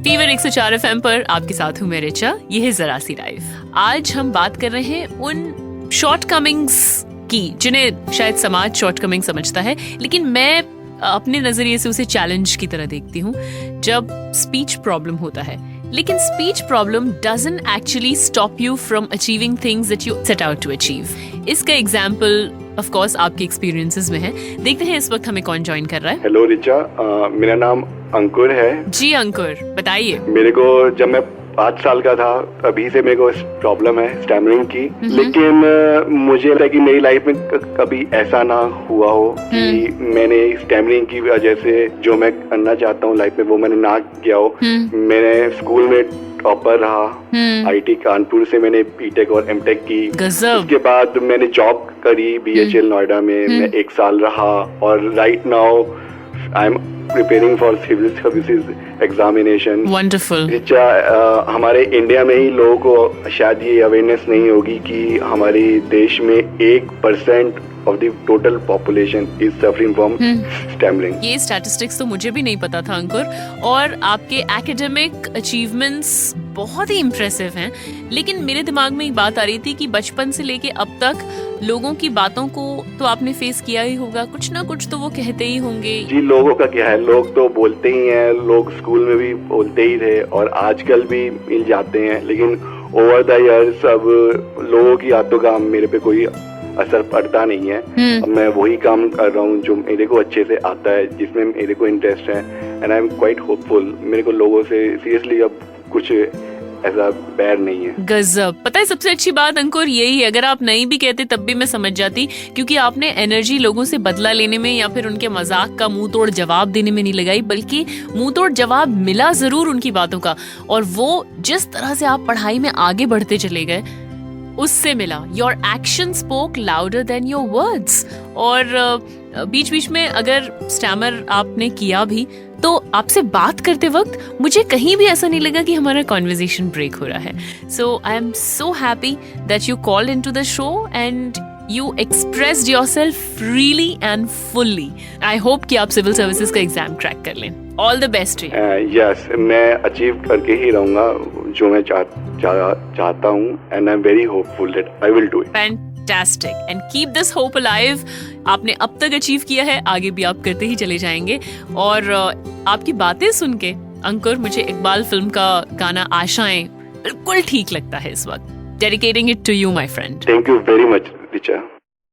Fever 104 FM पर आपके साथ हूँ मैं रिचा। ये है जरा सी लाइफ। आज हम बात कर रहे हैं उन शॉर्टकमिंग्स की जिन्हें शायद समाज शॉर्टकमिंग समझता है, लेकिन मैं अपने नजरिए से उसे चैलेंज की तरह देखती हूँ। जब स्पीच प्रॉब्लम होता है, लेकिन speech problem doesn't actually stop you from achieving things that you set out to achieve. इसका एग्जाम्पल ऑफ कोर्स आपके एक्सपीरियंसेस में है। देखते हैं इस वक्त हमें कौन ज्वाइन कर रहा है। हेलो रिचा, मेरा नाम अंकुर है। जी अंकुर, बताइए। मेरे को जब मैं 5 साल का था अभी से मेरे को प्रॉब्लम है स्टैमरिंग की, लेकिन मुझे लगता है कि मेरी लाइफ में कभी ऐसा ना हुआ हो कि मैंने स्टैमरिंग की वजह से जो मैं करना चाहता हूँ लाइफ में वो मैंने ना किया हो। मैंने स्कूल में टॉपर रहा, आईटी कानपुर से मैंने बीटेक और एमटेक की। उसके बाद मैंने जॉब करी बीएचएल नोएडा में, मैं 1 साल रहा और right now I am preparing for civil services examination. Wonderful. हमारे इंडिया में ही लोगों को शायद ये अवेयरनेस नहीं होगी कि हमारे देश में 1% of the total population is suffering from stammering। ये स्टैटिस्टिक्स तो मुझे भी नहीं पता था अंकुर, और आपके एकेडमिक अचीवमेंट्स बहुत ही इम्प्रेसिव हैं। लेकिन मेरे दिमाग में एक बात आ रही थी कि बचपन से लेके अब तक लोगों की बातों को तो आपने फेस किया ही होगा, कुछ ना कुछ तो वो कहते ही होंगे। जी, लोगों का क्या है, लोग तो बोलते ही हैं, लोग स्कूल में भी बोलते ही थे और आजकल भी मिल जाते हैं, लेकिन ओवर द ईयर्स अब लोगों की बातों का मेरे पे कोई असर पड़ता नहीं है। अब मैं वही काम कर रहा हूँ जो मेरे को अच्छे से आता है, जिसमें मेरे को इंटरेस्ट है, and I am quite hopeful. मेरे को लोगों से सीरियसली अब कुछ ऐसा बैर नहीं है। गजब। पता है सबसे अच्छी बात अंकुर यही है, अगर आप नहीं भी कहते तब भी मैं समझ जाती, क्योंकि आपने एनर्जी लोगों से बदला लेने में या फिर उनके मजाक का मुंह तोड़ जवाब देने में नहीं लगाई, बल्कि मुंह तोड़ जवाब मिला जरूर उनकी बातों का, और वो जिस तरह से आप पढ़ाई में आगे बढ़ते चले गए उससे मिला। Your action spoke louder than your words. और बीच बीच में अगर स्टैमर आपने किया भी तो आपसे बात करते वक्त मुझे कहीं भी ऐसा नहीं लगा कि हमारा कॉन्वर्सेशन ब्रेक हो रहा है। So I am so happy that you called into the show and you expressed yourself freely and fully. I hope कि आप सिविल सर्विसेज का एग्जाम क्रैक कर लें। All the best to you. Yes, मैं achieve करके ही रहूंगा जो मैं चाहता हूँ, and I'm very hopeful that I will do it. Fantastic. And keep this hope alive. आपने अब तक अचीव किया है, आगे भी आप करते ही चले जाएंगे। और आपकी बातें सुन के अंकुर, मुझे इकबाल फिल्म का गाना आशाएं बिल्कुल ठीक लगता है इस वक्त। Dedicating it to you, my friend. Thank you very much, Richa.